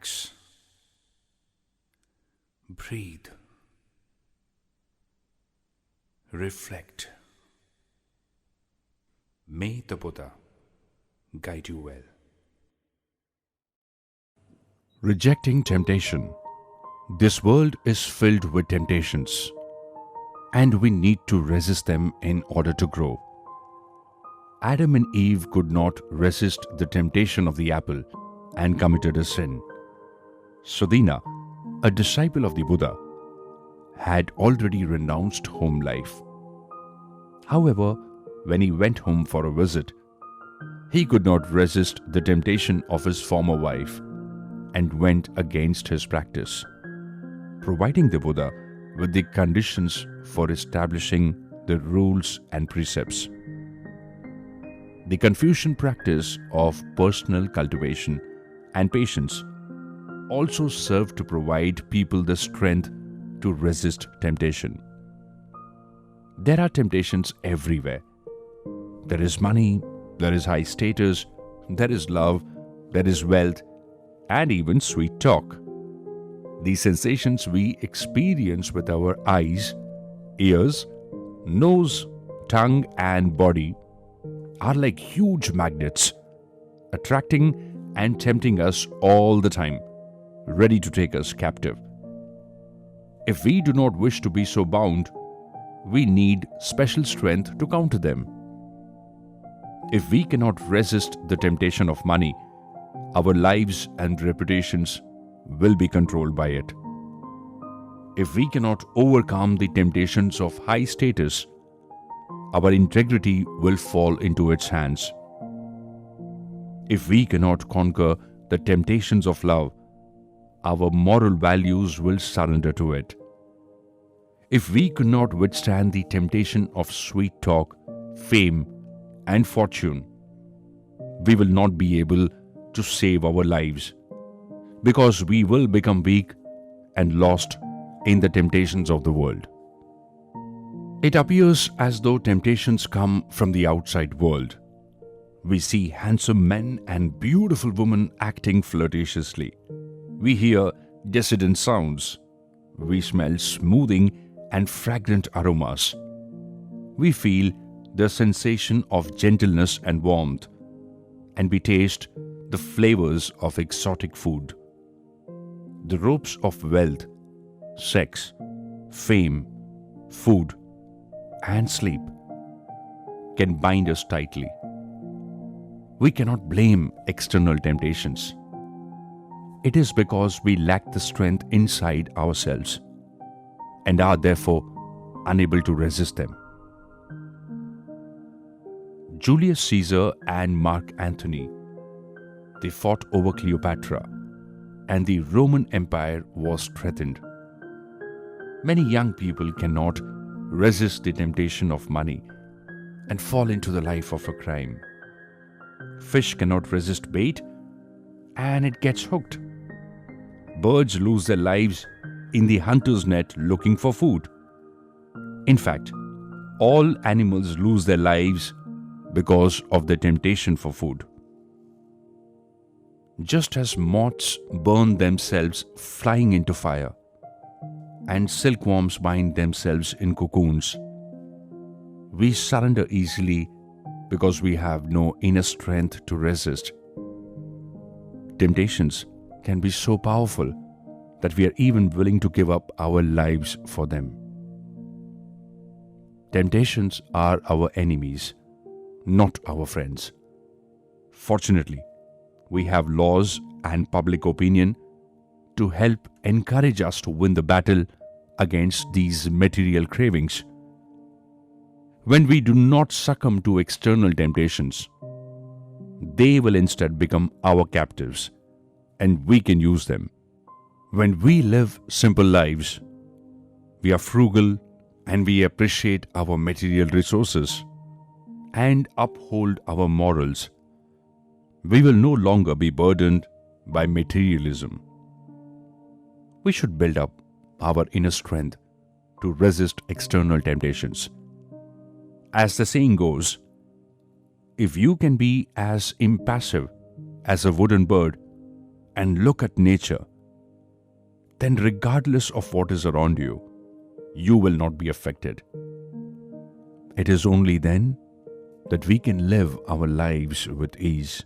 Relax. Breathe. Reflect. May the Buddha guide you well. Rejecting temptation. This world is filled with temptations, and we need to resist them in order to grow. Adam and Eve could not resist the temptation of the apple and committed a sin. Sudina, a disciple of the Buddha, had already renounced home life. However, when he went home for a visit, he could not resist the temptation of his former wife and went against his practice, providing the Buddha with the conditions for establishing the rules and precepts. The Confucian practice of personal cultivation and patience also served to provide people the strength to resist temptation. There are temptations everywhere. There is money, there is high status, there is love, there is wealth, and even sweet talk. These sensations we experience with our eyes, ears, nose, tongue, and body are like huge magnets, attracting and tempting us all the time, ready to take us captive. If we do not wish to be so bound, we need special strength to counter them. If we cannot resist the temptation of money, our lives and reputations will be controlled by it. If we cannot overcome the temptations of high status, our integrity will fall into its hands. If we cannot conquer the temptations of love, our moral values will surrender to it. If we could not withstand the temptation of sweet talk, fame, and fortune, we will not be able to save our lives, because we will become weak and lost in the temptations of the world. It appears as though temptations come from the outside world. We see handsome men and beautiful women acting flirtatiously. We hear dissident sounds. We smell smoothing and fragrant aromas. We feel the sensation of gentleness and warmth, and we taste the flavors of exotic food. The ropes of wealth, sex, fame, food, and sleep can bind us tightly. We cannot blame external temptations. It is because we lack the strength inside ourselves and are therefore unable to resist them. Julius Caesar and Mark Antony, they fought over Cleopatra, and the Roman Empire was threatened. Many young people cannot resist the temptation of money and fall into the life of a crime. Fish cannot resist bait and it gets hooked. Birds lose their lives in the hunter's net looking for food. In fact, all animals lose their lives because of the temptation for food. Just as moths burn themselves flying into fire, and silkworms bind themselves in cocoons, we surrender easily because we have no inner strength to resist. Temptations can be so powerful that we are even willing to give up our lives for them. Temptations are our enemies, not our friends. Fortunately, we have laws and public opinion to help encourage us to win the battle against these material cravings. When we do not succumb to external temptations, they will instead become our captives, and we can use them. When we live simple lives, we are frugal and we appreciate our material resources and uphold our morals, we will no longer be burdened by materialism. We should build up our inner strength to resist external temptations. As the saying goes, if you can be as impassive as a wooden bird and look at nature, then regardless of what is around you, you will not be affected. It is only then that we can live our lives with ease.